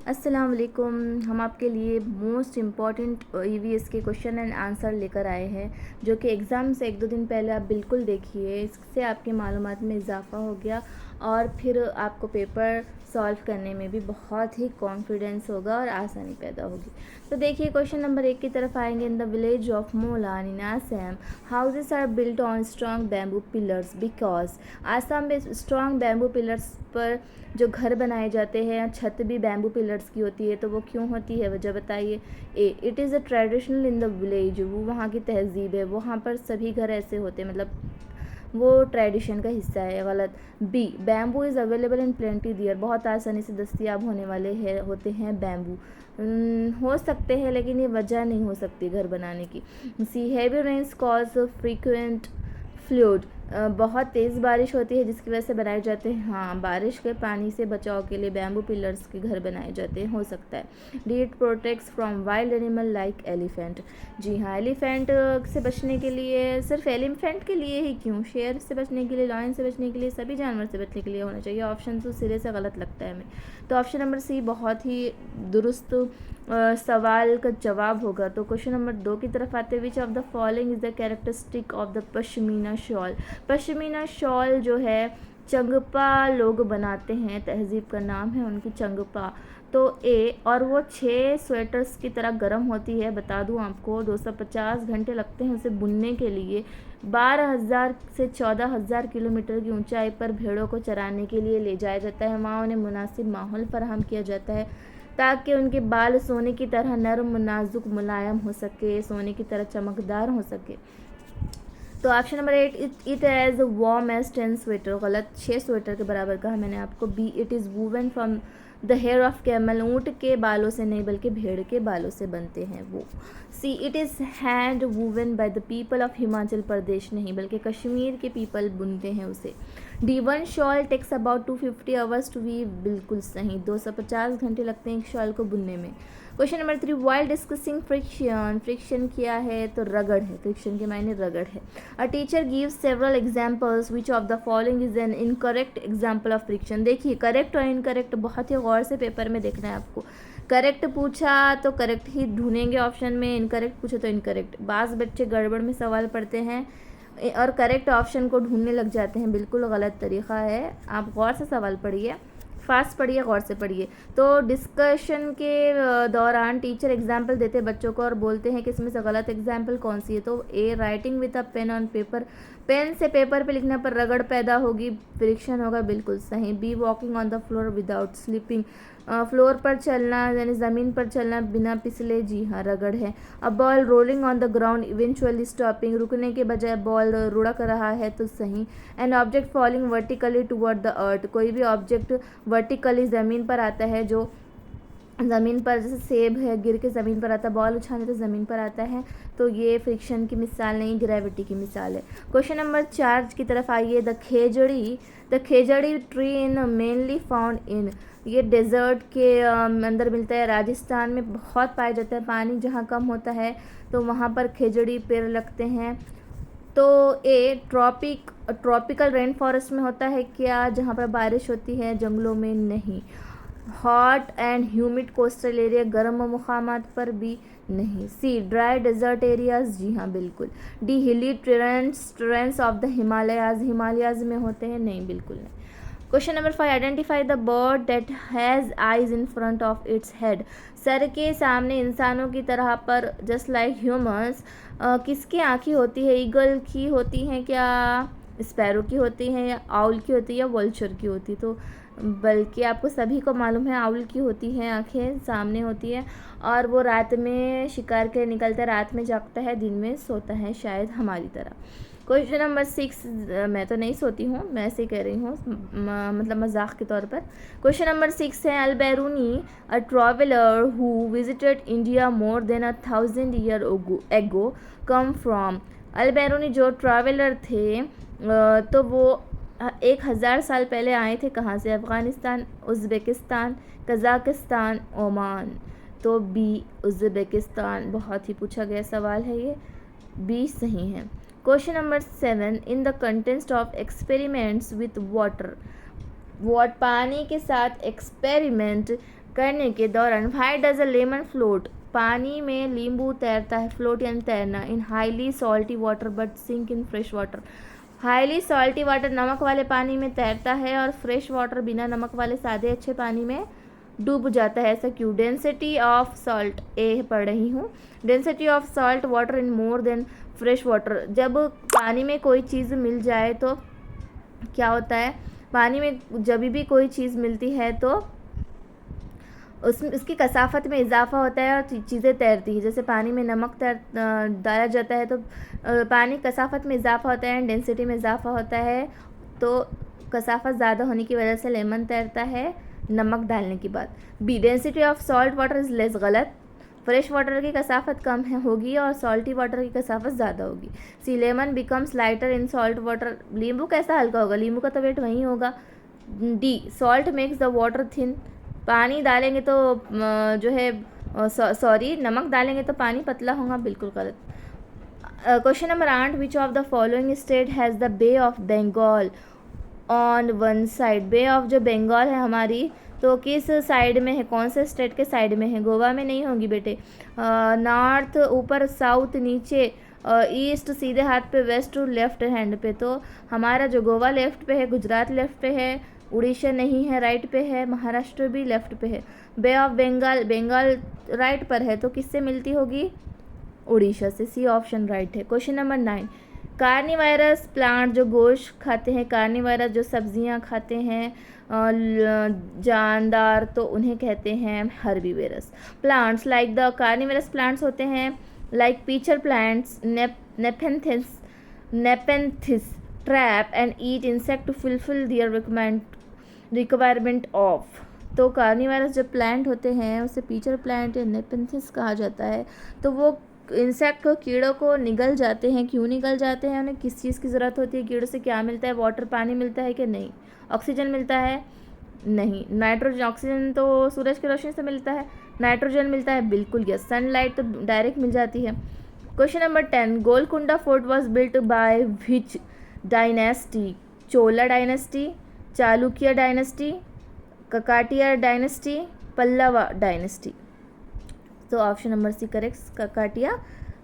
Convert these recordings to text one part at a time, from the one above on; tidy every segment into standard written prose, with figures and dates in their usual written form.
अस्सलाम वालेकुम। हम आपके लिए मोस्ट इम्पॉर्टेंट ईवीएस के क्वेश्चन एंड आंसर लेकर आए हैं, जो कि एग्ज़ाम से 1-2 दिन पहले आप बिल्कुल देखिए। इससे आपकी मालूमात में इजाफ़ा हो गया और फिर आपको पेपर सॉल्व करने में भी बहुत ही कॉन्फिडेंस होगा और आसानी पैदा होगी। तो देखिए, क्वेश्चन नंबर 1 की तरफ आएंगे। In the village of Molan in Assam, houses are built on strong bamboo pillars because. Assam में स्ट्रॉन्ग बैम्बू पिलर्स पर जो घर बनाए जाते हैं, छत भी बैम्बू पिलर्स की होती है, तो वो क्यों होती है, वजह बताइए। A, it is a traditional in the village, वो वहाँ की तहजीब है, वहाँ पर सभी घर ऐसे होते हैं, मतलब वो ट्रेडिशन का हिस्सा है। गलत। B, bamboo is available in plenty there, बहुत आसानी से दस्तियाब होने वाले है होते हैं बैम्बू। हो सकते हैं, लेकिन ये वजह नहीं हो सकती घर बनाने की। C, heavy rains cause frequent flood, बहुत तेज़ बारिश होती है जिसकी वजह से बनाए जाते हैं। हाँ, बारिश के पानी से बचाव के लिए बैम्बू पिलर्स के घर बनाए जाते हैं, हो सकता है। D, it protects from wild animal like elephant, जी हाँ, एलिफेंट से बचने के लिए, सिर्फ एलिफेंट के लिए ही क्यों, शेर से बचने के लिए, लायन से बचने के लिए, सभी जानवर से बचने के लिए होना चाहिए। ऑप्शन तो सिरे से गलत लगता है हमें, तो ऑप्शन नंबर सी बहुत ही दुरुस्त सवाल का जवाब होगा। तो क्वेश्चन नंबर 2 की तरफ आते हैं। विच of the following is the characteristic of the pashmina shawl. Pashmina shawl जो है चंगपा लोग बनाते हैं, तहजीब का नाम है उनकी चंगपा। तो ए, और वो 6 स्वेटर्स की तरह गर्म होती है, बता दूं आपको 250 घंटे लगते हैं उसे बुनने के लिए। 12,000 से 14,000 किलोमीटर की ऊंचाई पर भेड़ों को चराने के लिए ले जाया जाता है, वहाँ उन्हें मुनासिब माहौल फराहम किया जाता है ताकि उनके बाल सोने की तरह नरम, नाजुक, मुलायम हो सके, सोने की तरह चमकदार हो सके। तो option number 8, it as warm as 10 sweater, गलत। 6 स्वेटर के बराबर कहा मैंने आपको। B, it is woven from the hair of camel, ऊँट के बालों से नहीं बल्कि भेड़ के बालों से बनते हैं वो। C, it is hand woven by the people of Himachal Pradesh, नहीं बल्कि कश्मीर के पीपल बुनते हैं उसे। D, one shawl takes about 250 hours to weave, बिल्कुल सही, 250 घंटे लगते हैं एक शॉल को बुनने में। Question number 3, while discussing friction, friction क्या है, तो रगड़ है, फ्रिक्शन के मायने रगड़ है। A teacher gives several examples, which of the following is an incorrect example of friction. देखिए, करेक्ट और इनकरेक्ट बहुत ही गौर से पेपर में देखना है आपको। करेक्ट पूछा तो करेक्ट ही ढूंढेंगे ऑप्शन में, इनकरेक्ट पूछे तो इनकरेक्ट। बाज़ बच्चे गड़बड़ में सवाल पढ़ते हैं और करेक्ट ऑप्शन को ढूंढने लग जाते हैं, बिल्कुल गलत तरीक़ा है। आप गौर से सवाल पढ़िए, फास्ट पढ़िए, गौर से पढ़िए। तो डिस्कशन के दौरान टीचर एग्जाम्पल देते बच्चों को और बोलते हैं कि इसमें से गलत एग्जाम्पल कौन सी है। तो A, writing with a pen on paper, pen से पेपर पे लिखने पर रगड़ पैदा होगी, फ्रिक्शन होगा, बिल्कुल सही। B, walking on the floor without slipping, floor पर चलना यानी ज़मीन पर चलना बिना फिसले, जी हाँ, रगड़ है। A ball rolling on the ground eventually stopping, रुकने के बजाय बॉल रुड़क रहा है, तो सही। An object falling vertically toward the earth, कोई भी ऑब्जेक्ट वर्टिकली ज़मीन पर आता है, जो ज़मीन पर, जैसे सेब है गिर के ज़मीन पर आता है, बॉल उछालने तो ज़मीन पर आता है, तो ये फ्रिक्शन की मिसाल नहीं, ग्रेविटी की मिसाल है। क्वेश्चन नंबर 4 की तरफ आइए। The khejri tree in mainly found in, ये डेजर्ट के अंदर मिलता है, राजस्थान में बहुत पाया जाता है, पानी जहाँ कम होता है तो वहाँ पर खेजड़ी पेड़ लगते हैं। तो ए, ट्रॉपिकल रेन फॉरेस्ट में होता है क्या, जहाँ पर बारिश होती है, जंगलों में नहीं। Hot and humid coastal area, गर्म मुकामात पर भी नहीं। सी, ड्राई डेजर्ट एरियाज, जी हाँ, बिल्कुल। D, hilly terrains of the Himalayas, Himalayas में होते हैं, नहीं, बिल्कुल नहीं। Question number 5, identify the bird that has eyes in front of its head, सर के सामने इंसानों की तरह पर, जस्ट लाइक ह्यूमंस, किसकी आँखें होती है, ईगल की होती हैं क्या, स्पैरो की होती हैं, या आउल की होती है, या वल्चर की होती, तो बल्कि आपको सभी को मालूम है आउल की होती हैं, आंखें सामने होती है, और वो रात में शिकार के निकलता है, रात में जागता है, दिन में सोता है, शायद हमारी तरह। क्वेश्चन नंबर 6, मैं तो नहीं सोती हूँ, मैं ऐसे ही कह रही हूँ, मतलब मजाक के तौर पर। क्वेश्चन नंबर 6 है, Al Biruni, a traveller who visited India more than 1,000 year ago, come from. अल बैरूनी जो ट्रैवलर थे, तो वो 1,000 साल पहले आए थे, कहाँ से, अफ़गानिस्तान, उज़्बेकिस्तान, कज़ाकिस्तान, ओमान। तो बी, उज़्बेकिस्तान, बहुत ही पूछा गया सवाल है ये, बी सही है। Question number 7, in the contest of experiments with water, पानी के साथ एक्सपेरिमेंट करने के दौरान why does a lemon float, पानी में नींबू तैरता है, फ्लोट यानी तैरना, in highly salty water but sink in fresh water, highly salty water नमक वाले पानी में तैरता है और फ्रेश वाटर बिना नमक वाले सादे अच्छे पानी में डूब जाता है, ऐसा क्यों? डेंसिटी ऑफ सॉल्ट, ए पढ़ रही हूँ, density of salt water in more than fresh water, जब पानी में कोई चीज़ मिल जाए तो क्या होता है, पानी में जब भी कोई चीज़ मिलती है तो उसकी कसाफत में इजाफा होता है और चीज़ें तैरती है। जैसे पानी में नमक डाला जाता है तो पानी कसाफत में इजाफा होता है, डेंसिटी में इजाफा होता है, तो कसाफत ज़्यादा होने की वजह से लेमन तैरता है नमक डालने के बाद। B, density of salt water is less, गलत, फ्रेश वाटर की कसाफत कम है होगी और सॉल्टी वाटर की कसाफत ज़्यादा होगी। C, lemon becomes lighter in salt water, नींबू कैसा हल्का होगा, नींबू का तो वेट वहीं होगा। D, salt makes the water thin, पानी डालेंगे तो जो है सॉरी नमक डालेंगे तो पानी पतला होगा, बिल्कुल गलत। Question number 8, which of the following state has the bay of Bengal on one side, bay of जो बंगाल है हमारी तो किस साइड में है, कौन से स्टेट के साइड में है? गोवा में नहीं होगी बेटे, नॉर्थ ऊपर, साउथ नीचे, ईस्ट सीधे हाथ पे, वेस्ट लेफ्ट हैंड पे, तो हमारा जो गोवा लेफ्ट पे है, गुजरात लेफ्ट पे है, उड़ीसा नहीं है राइट पे है, महाराष्ट्र भी लेफ्ट पे है, बे ऑफ बंगाल, बंगाल राइट पर है तो किससे मिलती होगी? उड़ीसा से, सी ऑप्शन राइट है। क्वेश्चन नंबर 9, कार्निवायरस प्लांट जो गोश्त खाते हैं, कार्निवायरस जो सब्जियां खाते हैं जानदार तो उन्हें कहते हैं herbivorous. Plants like the carnivorous plants होते हैं like pitcher plants, Nepenthes trap and eat insect to fulfil their requirement of, तो कार्निवरस जो प्लांट होते हैं उसे पीचर प्लांट या नेपेंथिस कहा जाता है, तो वो इंसेक्ट को, कीड़ों को निगल जाते हैं। क्यों निगल जाते हैं? उन्हें किस चीज़ की ज़रूरत होती है? कीड़ों से क्या मिलता है? वाटर, पानी मिलता है कि नहीं? ऑक्सीजन मिलता है? नहीं। नाइट्रोजन, ऑक्सीजन तो सूरज की रोशनी से मिलता है, नाइट्रोजन मिलता है, बिल्कुल यस, सनलाइट तो डायरेक्ट मिल जाती है। Question number 10, Golconda fort was built by which dynasty, Chola dynasty, Chalukya dynasty, Kakatiya dynasty, Pallava dynasty, तो option number C correct, Kakatiya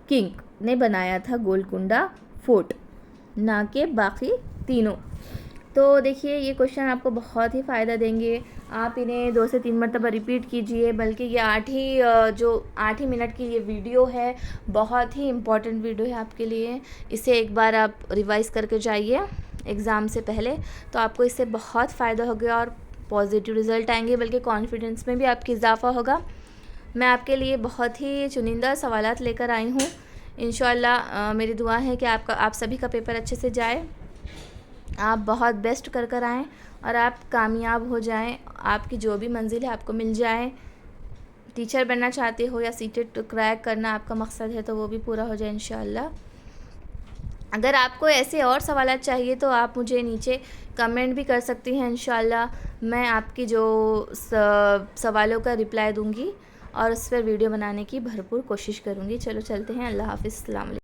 king ने बनाया था गोलकुंडा फोर्ट, ना कि बाकी तीनों। तो देखिए ये क्वेश्चन आपको बहुत ही फ़ायदा देंगे, आप इन्हें 2 से 3 मरतबा रिपीट कीजिए, बल्कि ये 8 ही मिनट की ये वीडियो है, बहुत ही इम्पॉर्टेंट वीडियो है आपके लिए, इसे एक बार आप रिवाइज़ करके जाइए एग्ज़ाम से पहले, तो आपको इससे बहुत फ़ायदा होगा और पॉजिटिव रिज़ल्ट आएंगे, बल्कि कॉन्फिडेंस में भी आपकी इजाफ़ा होगा। मैं आपके लिए बहुत ही चुनिंदा सवालात लेकर आई हूँ, इंशाअल्लाह मेरी दुआ है कि आप सभी का पेपर अच्छे से जाए, आप बहुत बेस्ट कर आएँ और आप कामयाब हो जाएं, आपकी जो भी मंजिल है आपको मिल जाए। टीचर बनना चाहते हो या सीटेट क्रैक करना आपका मकसद है तो वो भी पूरा हो जाए इंशाअल्लाह। अगर आपको ऐसे और सवालात चाहिए तो आप मुझे नीचे कमेंट भी कर सकती हैं, इंशाअल्लाह मैं आपकी जो सवालों का रिप्लाई दूँगी और उस पर वीडियो बनाने की भरपूर कोशिश करूँगी। चलो चलते हैं, अल्लाह हाफ़िज़, अस्सलाम वालेकुम।